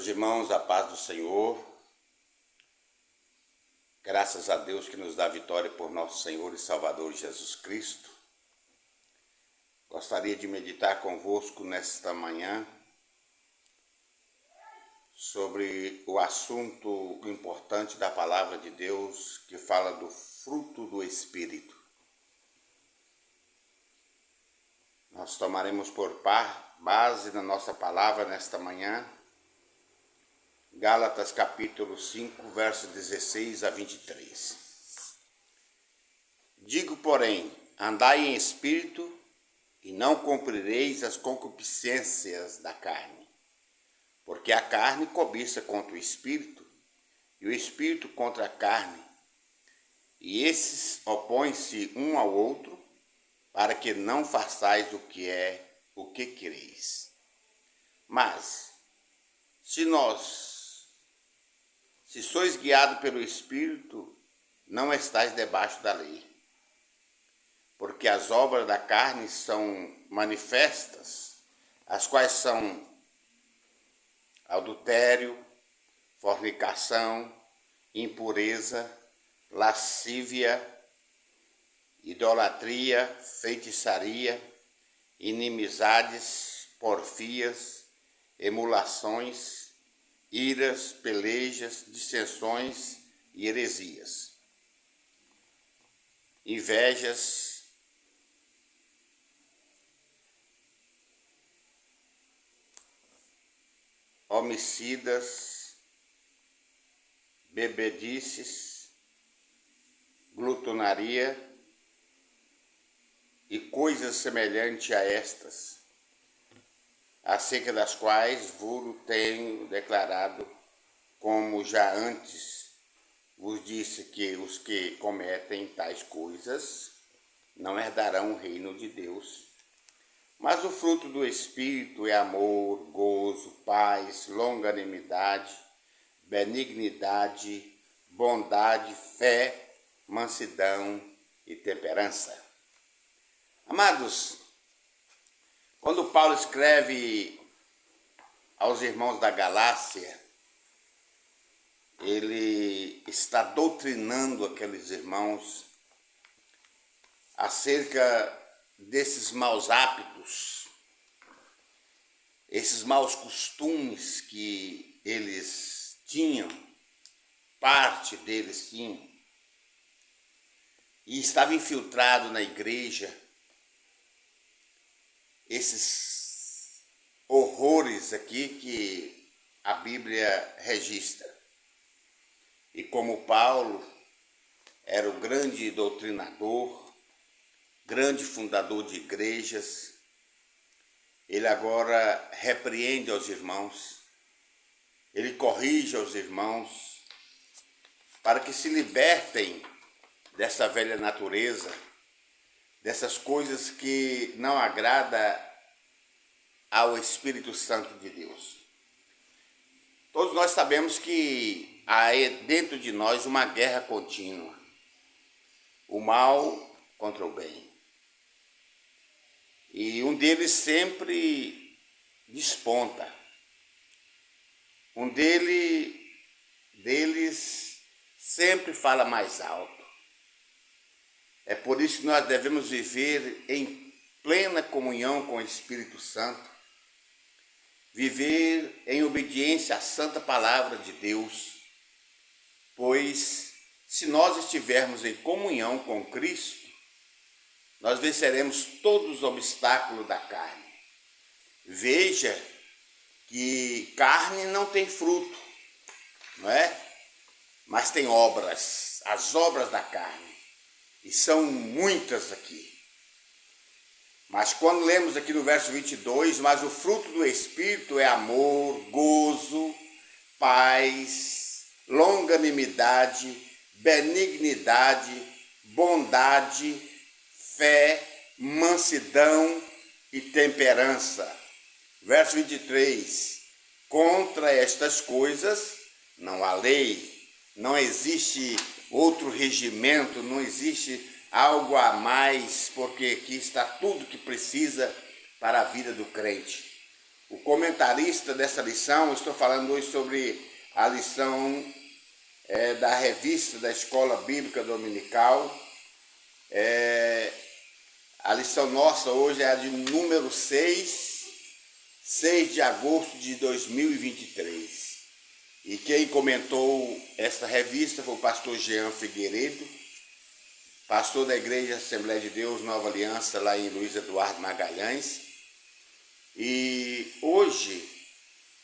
Meus irmãos, a paz do Senhor, graças a Deus que nos dá vitória por nosso Senhor e Salvador Jesus Cristo. Gostaria de meditar convosco nesta manhã sobre o assunto importante da palavra de Deus que fala do fruto do Espírito. Nós tomaremos por base na nossa palavra nesta manhã Gálatas capítulo 5, verso 16 a 23. Digo, porém, andai em espírito e não cumprireis as concupiscências da carne, porque a carne cobiça contra o espírito e o espírito contra a carne, e esses opõem-se um ao outro, para que não façais o que quereis. Mas, se sois guiados pelo Espírito, não estáis debaixo da lei. Porque as obras da carne são manifestas, as quais são adultério, fornicação, impureza, lascívia, idolatria, feitiçaria, inimizades, porfias, emulações, iras, pelejas, dissensões e heresias, invejas, homicidas, bebedices, glutonaria e coisas semelhantes a estas, acerca das quais vos tenho declarado, como já antes vos disse, que os que cometem tais coisas não herdarão o reino de Deus. Mas o fruto do Espírito é amor, gozo, paz, longanimidade, benignidade, bondade, fé, mansidão e temperança. Amados, quando Paulo escreve aos irmãos da Galácia, ele está doutrinando aqueles irmãos acerca desses maus hábitos, esses maus costumes que eles tinham, parte deles tinham, e estava infiltrado na igreja, esses horrores aqui que a Bíblia registra. E como Paulo era o grande doutrinador, grande fundador de igrejas, ele agora repreende aos irmãos, ele corrige aos irmãos, para que se libertem dessa velha natureza, dessas coisas que não agrada ao Espírito Santo de Deus. Todos nós sabemos que há dentro de nós uma guerra contínua, o mal contra o bem. E um deles sempre desponta, um deles sempre fala mais alto. É por isso que nós devemos viver em plena comunhão com o Espírito Santo, viver em obediência à santa palavra de Deus, pois se nós estivermos em comunhão com Cristo, nós venceremos todos os obstáculos da carne. Veja que carne não tem fruto, não é? Mas tem obras, as obras da carne. E são muitas aqui. Mas quando lemos aqui no verso 22, mas o fruto do Espírito é amor, gozo, paz, longanimidade, benignidade, bondade, fé, mansidão e temperança. Verso 23, contra estas coisas não há lei, não existe outro regimento, não existe algo a mais, porque aqui está tudo que precisa para a vida do crente. o comentarista dessa lição. Estou falando hoje sobre a lição da revista da Escola Bíblica Dominical. A lição nossa hoje é a de número 6 de agosto de 2023. E quem comentou esta revista foi o pastor Jean Figueiredo, pastor da Igreja Assembleia de Deus Nova Aliança, lá em Luiz Eduardo Magalhães. E hoje,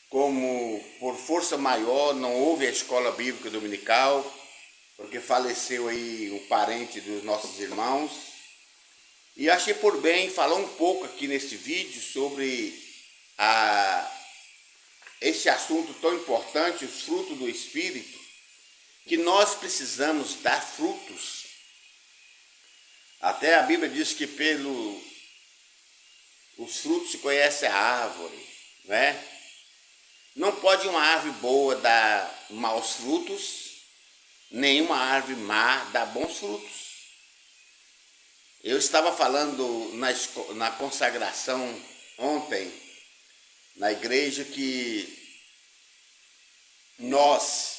como por força maior não houve a Escola Bíblica Dominical, porque faleceu aí um parente dos nossos irmãos, e achei por bem falar um pouco aqui neste vídeo sobre esse assunto tão importante, os frutos do Espírito, que nós precisamos dar frutos. Até a Bíblia diz que os frutos se conhece a árvore, né? Não pode uma árvore boa dar maus frutos, nem uma árvore má dar bons frutos. Eu estava falando na consagração ontem, na igreja, que nós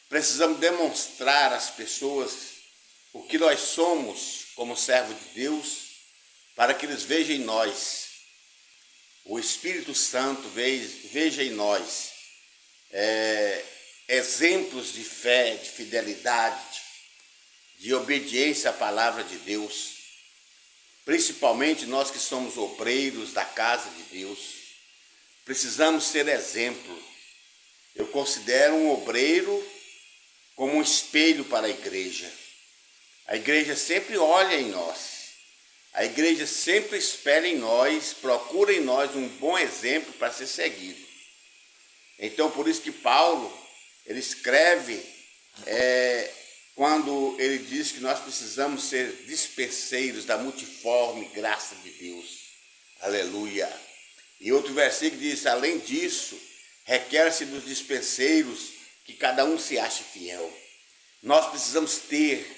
precisamos demonstrar às pessoas o que nós somos como servo de Deus, para que eles vejam em nós, o Espírito Santo veja em nós exemplos de fé, de fidelidade, de obediência à palavra de Deus, principalmente nós que somos obreiros da casa de Deus. Precisamos ser exemplo. Eu considero um obreiro como um espelho para a igreja. A igreja sempre olha em nós. A igreja sempre espera em nós, procura em nós um bom exemplo para ser seguido. Então, por isso que Paulo, ele escreve, quando ele diz que nós precisamos ser dispenseiros da multiforme graça de Deus. Aleluia! E outro versículo diz, além disso, requer-se dos dispenseiros que cada um se ache fiel. Nós precisamos ter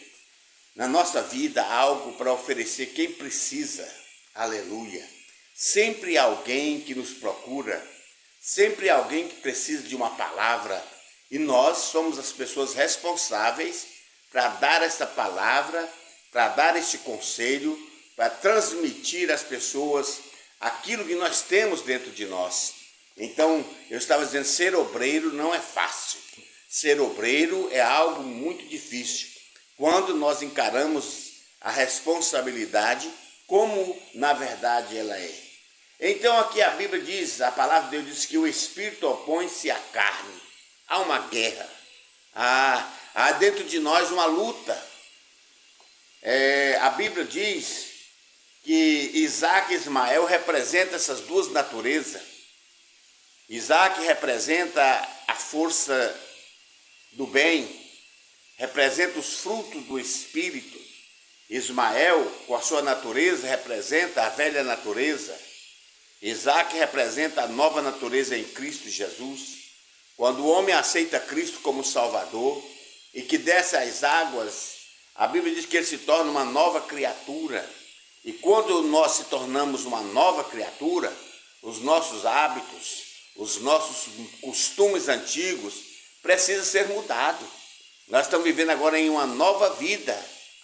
na nossa vida algo para oferecer quem precisa. Aleluia! Sempre alguém que nos procura, sempre alguém que precisa de uma palavra, e nós somos as pessoas responsáveis para dar essa palavra, para dar este conselho, para transmitir às pessoas aquilo que nós temos dentro de nós. Então, eu estava dizendo, ser obreiro não é fácil. Ser obreiro é algo muito difícil, quando nós encaramos a responsabilidade como na verdade ela é. Então aqui a Bíblia diz, a palavra de Deus diz que o Espírito opõe-se à carne. Há uma guerra, há dentro de nós uma luta. A Bíblia diz que Isaac e Ismael representam essas duas naturezas. Isaac representa a força do bem, representa os frutos do Espírito. Ismael, com a sua natureza, representa a velha natureza. Isaac representa a nova natureza em Cristo Jesus. Quando o homem aceita Cristo como Salvador e que desce às águas, a Bíblia diz que ele se torna uma nova criatura. E quando nós se tornamos uma nova criatura, os nossos hábitos, os nossos costumes antigos precisam ser mudados. Nós estamos vivendo agora em uma nova vida,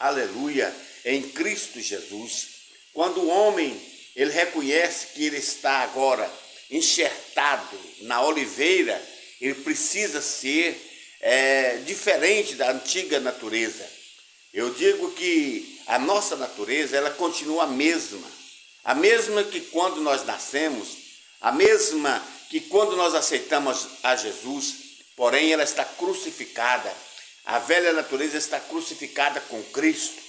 aleluia, em Cristo Jesus. Quando o homem, ele reconhece que ele está agora enxertado na oliveira, ele precisa ser diferente da antiga natureza. Eu digo que a nossa natureza, ela continua a mesma que quando nós nascemos, a mesma que quando nós aceitamos a Jesus, porém ela está crucificada. A velha natureza está crucificada com Cristo.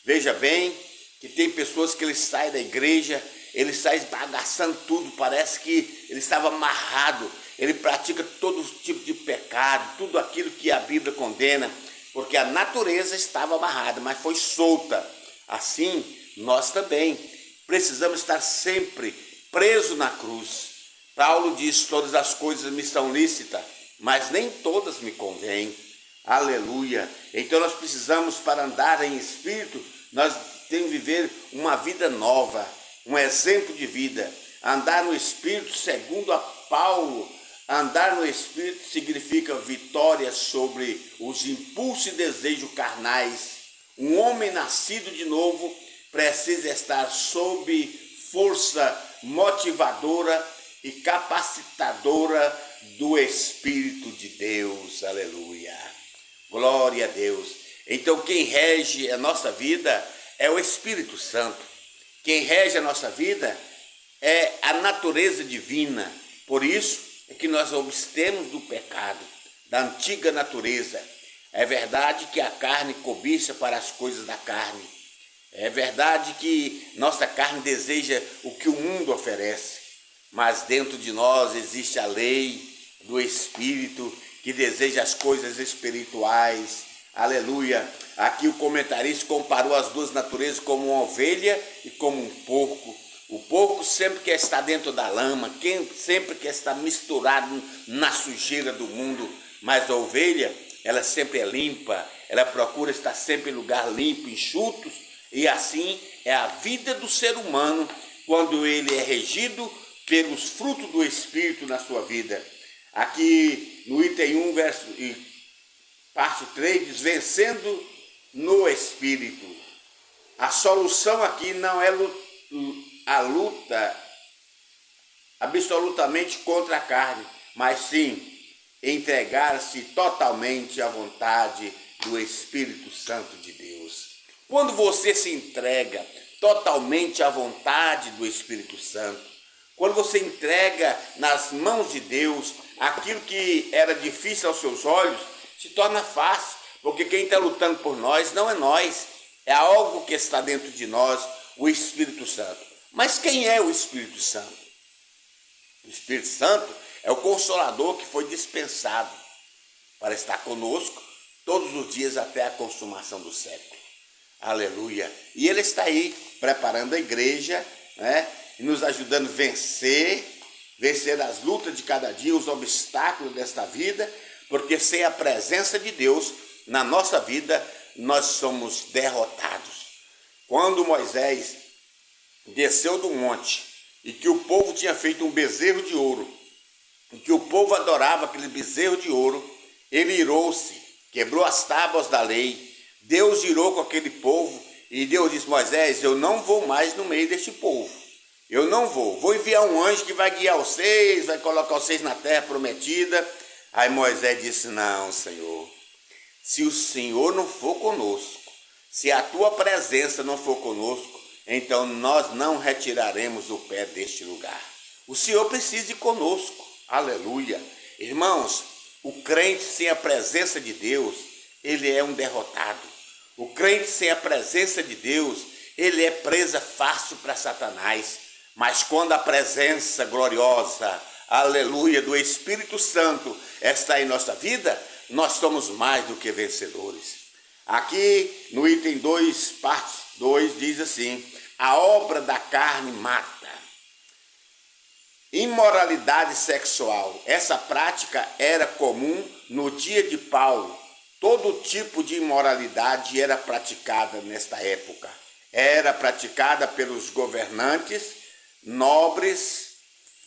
Veja bem que tem pessoas que eles saem da igreja, ele sai esbagaçando tudo, parece que ele estava amarrado, ele pratica todo tipo de pecado, tudo aquilo que a Bíblia condena, porque a natureza estava amarrada, mas foi solta. Assim, nós também precisamos estar sempre presos na cruz. Paulo diz, todas as coisas me são lícitas, mas nem todas me convêm. Aleluia! Então nós precisamos, para andar em espírito, nós temos que viver uma vida nova, um exemplo de vida. Andar no Espírito, segundo a Paulo, andar no Espírito significa vitória sobre os impulsos e desejos carnais. Um homem nascido de novo precisa estar sob força motivadora e capacitadora do Espírito de Deus. Aleluia. Glória a Deus. Então quem rege a nossa vida é o Espírito Santo. Quem rege a nossa vida é a natureza divina. Por isso é que nós obstemos do pecado, da antiga natureza. É verdade que a carne cobiça para as coisas da carne. É verdade que nossa carne deseja o que o mundo oferece. Mas dentro de nós existe a lei do Espírito que deseja as coisas espirituais. Aleluia. Aqui o comentarista comparou as duas naturezas como uma ovelha e como um porco. O porco sempre quer estar dentro da lama, sempre quer estar misturado na sujeira do mundo. Mas a ovelha, ela sempre é limpa, ela procura estar sempre em lugar limpo, enxuto. E assim é a vida do ser humano quando ele é regido pelos frutos do Espírito na sua vida. Aqui no item 1, parte 3, diz, vencendo no Espírito. A solução aqui não é a luta absolutamente contra a carne, mas sim entregar-se totalmente à vontade do Espírito Santo de Deus. Quando você se entrega totalmente à vontade do Espírito Santo, quando você entrega nas mãos de Deus aquilo que era difícil aos seus olhos, se torna fácil, porque quem está lutando por nós não é nós, é algo que está dentro de nós, o Espírito Santo. Mas quem é o Espírito Santo? O Espírito Santo é o Consolador que foi dispensado para estar conosco todos os dias até a consumação do século. Aleluia. E ele está aí preparando a igreja, né? E nos ajudando a vencer as lutas de cada dia, os obstáculos desta vida, porque sem a presença de Deus na nossa vida, nós somos derrotados. Quando Moisés desceu do monte e que o povo tinha feito um bezerro de ouro, e que o povo adorava aquele bezerro de ouro, ele irou-se, quebrou as tábuas da lei. Deus irou com aquele povo e Deus disse, Moisés, eu não vou mais no meio deste povo. Eu não vou enviar um anjo que vai guiar vocês, vai colocar vocês na terra prometida. Aí Moisés disse, não, Senhor, se o Senhor não for conosco, se a tua presença não for conosco, então nós não retiraremos o pé deste lugar. O Senhor precisa ir conosco, aleluia. Irmãos, o crente sem a presença de Deus, ele é um derrotado. O crente sem a presença de Deus, ele é presa fácil para Satanás. Mas quando a presença gloriosa, aleluia, do Espírito Santo está em nossa vida, nós somos mais do que vencedores. Aqui no item 2, parte 2, diz assim, a obra da carne mata. Imoralidade sexual. Essa prática era comum no dia de Paulo. Todo tipo de imoralidade era praticada nesta época. Era praticada pelos governantes, nobres,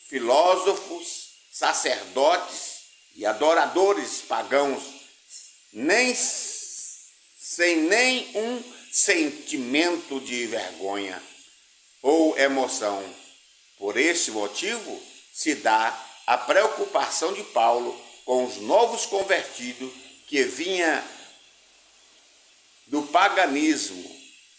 filósofos, sacerdotes e adoradores pagãos, sem nenhum sentimento de vergonha ou emoção. Por esse motivo, se dá a preocupação de Paulo com os novos convertidos que vinha do paganismo.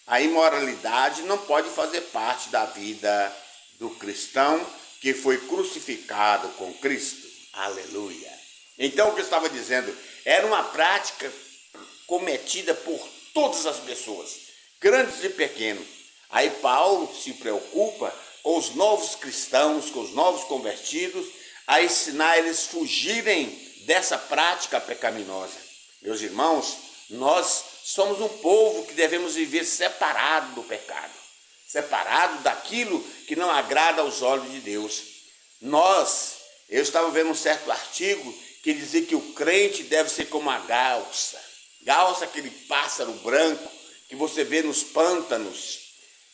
A imoralidade não pode fazer parte da vida do cristão que foi crucificado com Cristo. Aleluia. Então o que eu estava dizendo, era uma prática cometida por todas as pessoas, grandes e pequenos. Aí Paulo se preocupa com os novos cristãos, com os novos convertidos, a ensinar eles a fugirem dessa prática pecaminosa. Meus irmãos, nós somos um povo que devemos viver separado do pecado, separado daquilo que não agrada aos olhos de Deus. Eu estava vendo um certo artigo que dizia que o crente deve ser como a garça, aquele pássaro branco que você vê nos pântanos.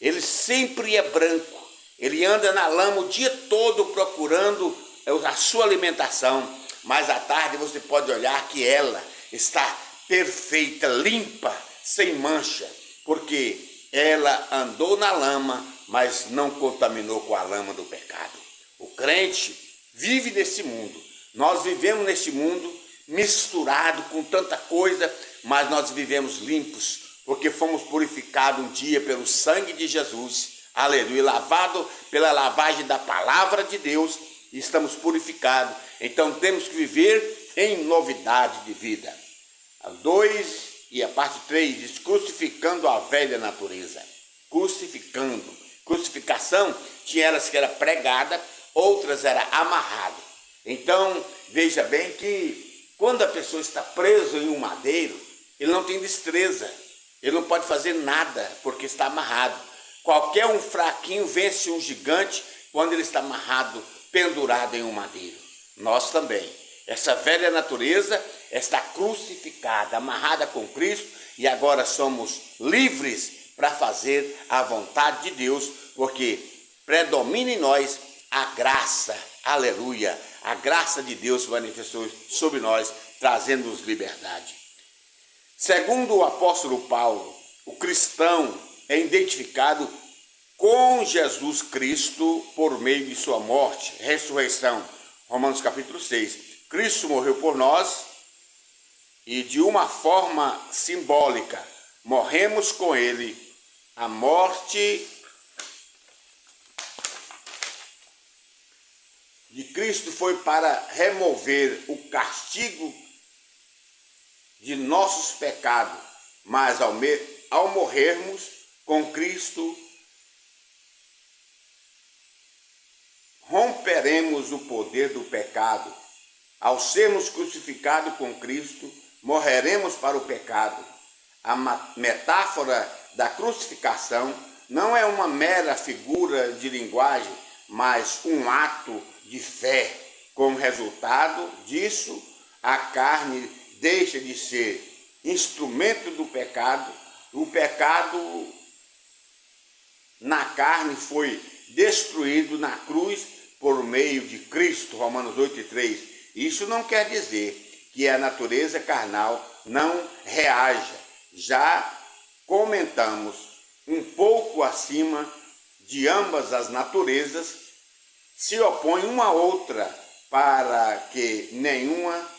Ele sempre é branco, Ele anda na lama o dia todo procurando a sua alimentação, mas à tarde você pode olhar que ela está perfeita, limpa, sem mancha, porque ela andou na lama, mas não contaminou com a lama do pecado. O crente vive nesse mundo, nós vivemos nesse mundo misturado com tanta coisa, mas nós vivemos limpos, porque fomos purificados um dia pelo sangue de Jesus, aleluia, lavado pela lavagem da palavra de Deus, e estamos purificados. Então temos que viver em novidade de vida. A 2 e a parte 3 diz: crucificando a velha natureza. Crucificando. Crucificação tinha elas que era pregada, outras era amarrada. Então veja bem que quando a pessoa está presa em um madeiro, ele não tem destreza, ele não pode fazer nada porque está amarrado. Qualquer um fraquinho vence um gigante quando ele está amarrado, pendurado em um madeiro. Nós também. Essa velha natureza está crucificada, amarrada com Cristo, e agora somos livres para fazer a vontade de Deus, porque predomina em nós a graça, aleluia, a graça de Deus se manifestou sobre nós, trazendo-nos liberdade. Segundo o apóstolo Paulo, o cristão é identificado com Jesus Cristo por meio de sua morte, ressurreição. Romanos capítulo 6. Cristo morreu por nós e de uma forma simbólica morremos com ele. A morte de Cristo foi para remover o castigo de nossos pecados, mas ao morrermos com Cristo, romperemos o poder do pecado. Ao sermos crucificados com Cristo, morreremos para o pecado. A metáfora da crucificação não é uma mera figura de linguagem, mas um ato de fé. Como resultado disso, a carne deixa de ser instrumento do pecado. O pecado na carne foi destruído na cruz por meio de Cristo, Romanos 8:3. Isso não quer dizer que a natureza carnal não reaja. Já comentamos um pouco acima de ambas as naturezas, se opõem uma à outra para que nenhuma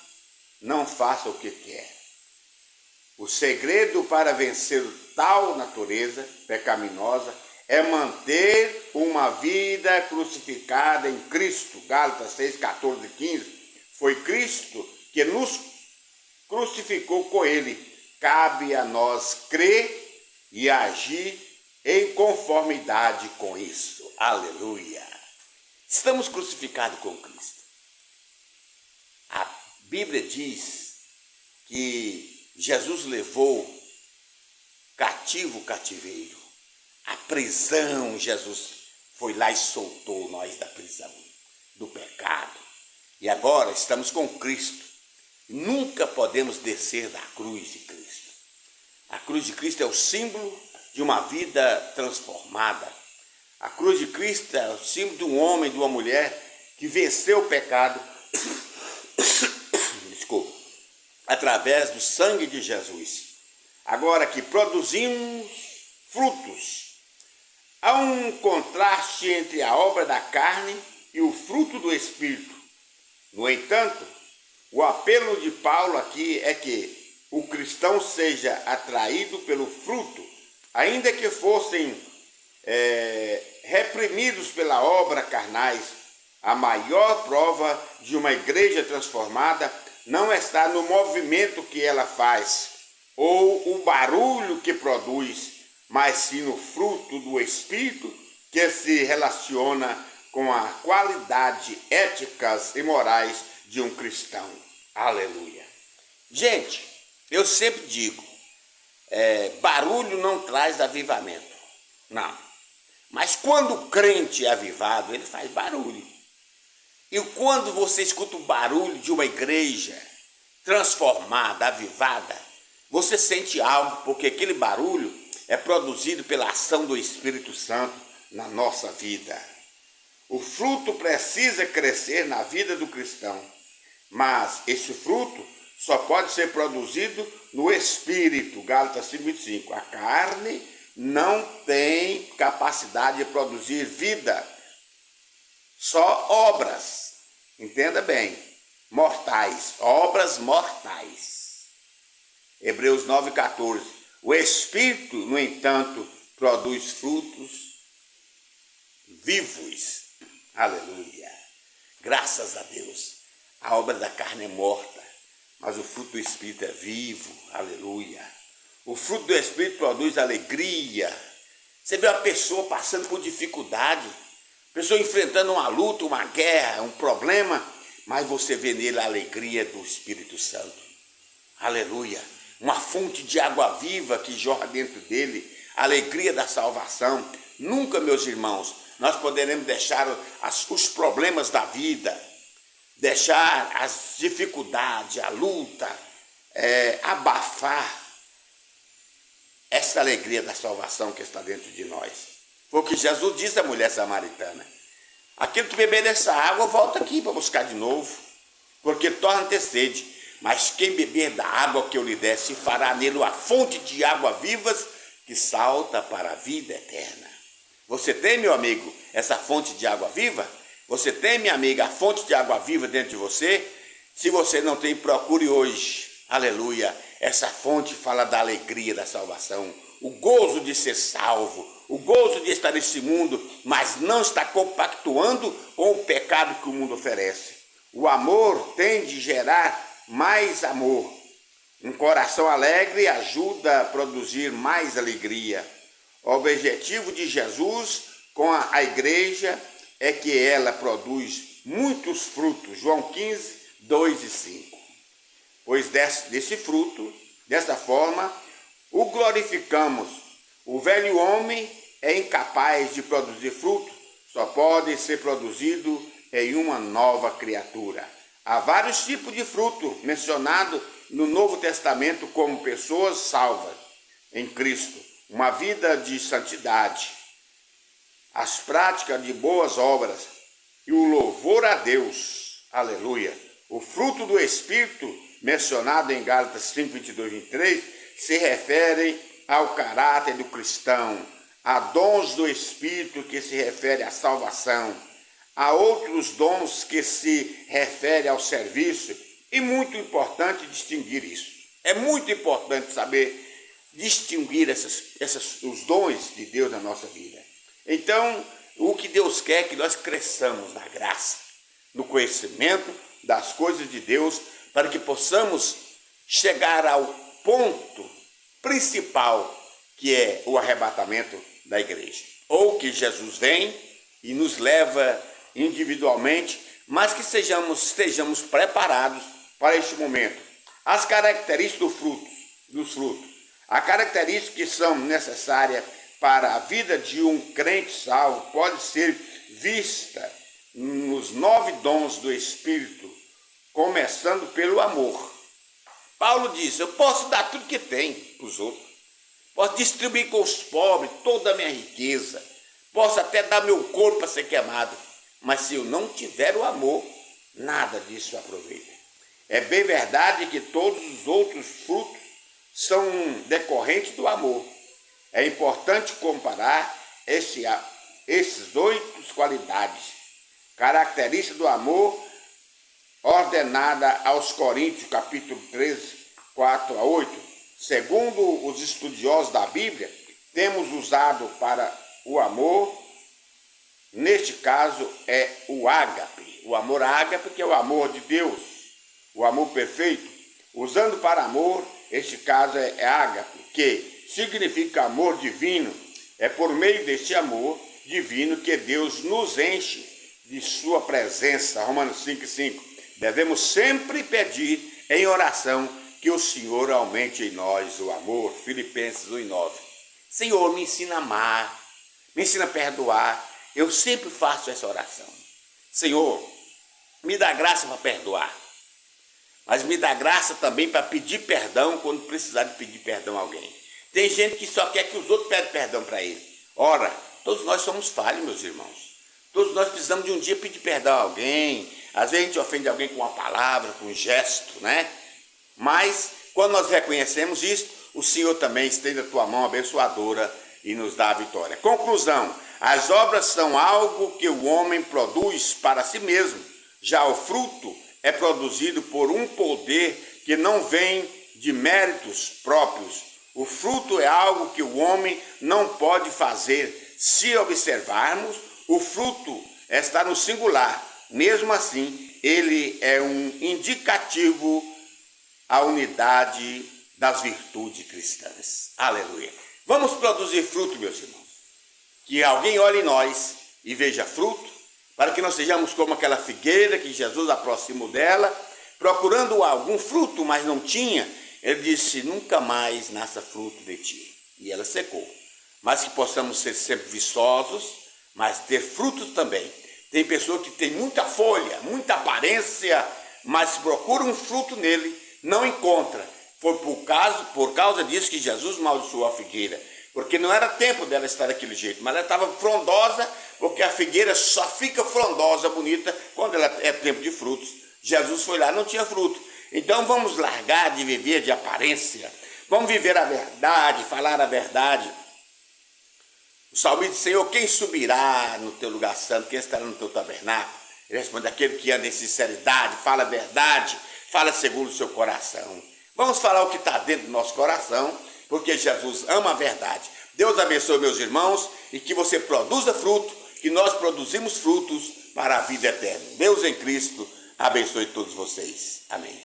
não faça o que quer. O segredo para vencer tal natureza pecaminosa é manter uma vida crucificada em Cristo. Gálatas 6, 14 e 15. Foi Cristo que nos crucificou com ele. Cabe a nós crer e agir em conformidade com isso. Aleluia! Estamos crucificados com Cristo. A Bíblia diz que Jesus levou cativo o cativeiro. A prisão, Jesus foi lá e soltou nós da prisão, do pecado. E agora estamos com Cristo. Nunca podemos descer da cruz de Cristo. A cruz de Cristo é o símbolo de uma vida transformada. A cruz de Cristo é o símbolo de um homem, de uma mulher que venceu o pecado, através do sangue de Jesus. Agora que produzimos frutos. Há um contraste entre a obra da carne e o fruto do Espírito. No entanto, o apelo de Paulo aqui é que o cristão seja atraído pelo fruto, ainda que fossem reprimidos pela obra carnais. A maior prova de uma igreja transformada não está no movimento que ela faz, ou o barulho que produz, mas sim no fruto do Espírito que se relaciona com a qualidade éticas e morais de um cristão. Aleluia. Gente, eu sempre digo, barulho não traz avivamento. Não. Mas quando o crente é avivado, ele faz barulho. E quando você escuta o barulho de uma igreja transformada, avivada, você sente algo, porque aquele barulho é produzido pela ação do Espírito Santo na nossa vida. O fruto precisa crescer na vida do cristão, mas esse fruto só pode ser produzido no Espírito, Gálatas 5:25. A carne não tem capacidade de produzir vida, só obras, entenda bem, mortais, obras mortais. Hebreus 9:14. O Espírito, no entanto, produz frutos vivos. Aleluia. Graças a Deus. A obra da carne é morta, mas o fruto do Espírito é vivo. Aleluia. O fruto do Espírito produz alegria. Você vê uma pessoa passando por dificuldade, pessoa enfrentando uma luta, uma guerra, um problema, mas você vê nele a alegria do Espírito Santo. Aleluia. Uma fonte de água viva que jorra dentro dele, a alegria da salvação. Nunca, meus irmãos, nós poderemos deixar os problemas da vida, deixar as dificuldades, a luta, abafar essa alegria da salvação que está dentro de nós. Foi o que Jesus disse à mulher samaritana. Aquele que beber dessa água, volta aqui para buscar de novo, porque torna ter sede. Mas quem beber da água que eu lhe der, se fará nele uma fonte de água vivas que salta para a vida eterna. Você tem, meu amigo, essa fonte de água viva? Você tem, minha amiga, a fonte de água viva dentro de você? Se você não tem, procure hoje. Aleluia. Essa fonte fala da alegria da salvação, o gozo de ser salvo, o gozo de estar nesse mundo, mas não está compactuando com o pecado que o mundo oferece. O amor tem de gerar mais amor. Um coração alegre ajuda a produzir mais alegria. O objetivo de Jesus com a igreja é que ela produz muitos frutos. João 15, 2 e 5. Pois desse fruto, dessa forma, o glorificamos. O velho homem é incapaz de produzir fruto, só pode ser produzido em uma nova criatura. Há vários tipos de fruto mencionados no Novo Testamento como pessoas salvas em Cristo, uma vida de santidade, as práticas de boas obras e o louvor a Deus. Aleluia. O fruto do Espírito, mencionado em Gálatas 5, 22 e 23, se refere ao caráter do cristão, a dons do Espírito que se refere à salvação, há outros dons que se referem ao serviço, e muito importante distinguir isso. É muito importante saber distinguir os dons de Deus na nossa vida. Então, o que Deus quer é que nós cresçamos na graça, no conhecimento das coisas de Deus, para que possamos chegar ao ponto principal, que é o arrebatamento da igreja. Ou que Jesus vem e nos leva individualmente, mas que estejamos preparados para este momento. As características dos frutos, as características que são necessárias para a vida de um crente salvo pode ser vista nos 9 dons do Espírito, começando pelo amor. Paulo diz: eu posso dar tudo que tem para os outros, posso distribuir com os pobres toda a minha riqueza, posso até dar meu corpo para ser queimado, mas se eu não tiver o amor, nada disso aproveita. É bem verdade que todos os outros frutos são decorrentes do amor. É importante comparar esses 8 qualidades, características do amor, ordenada aos Coríntios, capítulo 13, 4 a 8. Segundo os estudiosos da Bíblia, temos usado para o amor, neste caso, é o ágape. O amor ágape, que é o amor de Deus, o amor perfeito. Usando para amor, este caso é ágape, que significa amor divino. É por meio deste amor divino que Deus nos enche de sua presença. Romanos 5,5. Devemos sempre pedir em oração que o Senhor aumente em nós o amor. Filipenses 1,9. Senhor, me ensina a amar, me ensina a perdoar. Eu sempre faço essa oração. Senhor, me dá graça para perdoar, mas me dá graça também para pedir perdão quando precisar de pedir perdão a alguém. Tem gente que só quer que os outros pedem perdão para ele. Ora, Todos nós somos falhos, meus irmãos. Todos nós precisamos de um dia pedir perdão a alguém. Às vezes a gente ofende alguém com uma palavra, com um gesto, né? Mas quando nós reconhecemos isso, o Senhor também estende a tua mão abençoadora e nos dá a vitória. Conclusão: as obras são algo que o homem produz para si mesmo. Já o fruto é produzido por um poder que não vem de méritos próprios. O fruto é algo que o homem não pode fazer. Se observarmos, o fruto está no singular. Mesmo assim, ele é um indicativo à unidade das virtudes cristãs. Aleluia. Vamos produzir fruto, meus irmãos. Que alguém olhe em nós e veja fruto, para que nós sejamos como aquela figueira que Jesus aproximou dela, procurando algum fruto, mas não tinha. Ele disse: nunca mais nasça fruto de ti. E ela secou. Mas que possamos ser sempre viçosos, mas ter frutos também. Tem pessoa que tem muita folha, muita aparência, mas procura um fruto nele, não encontra. Foi por causa disso que Jesus amaldiçoou a figueira. Porque não era tempo dela estar daquele jeito, mas ela estava frondosa, porque a figueira só fica frondosa, bonita, quando ela é tempo de frutos. Jesus foi lá, não tinha fruto. Então vamos largar de viver de aparência, vamos viver a verdade, falar a verdade. O salmista diz: Senhor, quem subirá no teu lugar santo, quem estará no teu tabernáculo? Ele responde: aquele que anda em sinceridade, fala a verdade, fala segundo o seu coração. Vamos falar o que está dentro do nosso coração, porque Jesus ama a verdade. Deus abençoe, meus irmãos, e que você produza fruto, que nós produzimos frutos para a vida eterna. Deus em Cristo abençoe todos vocês. Amém.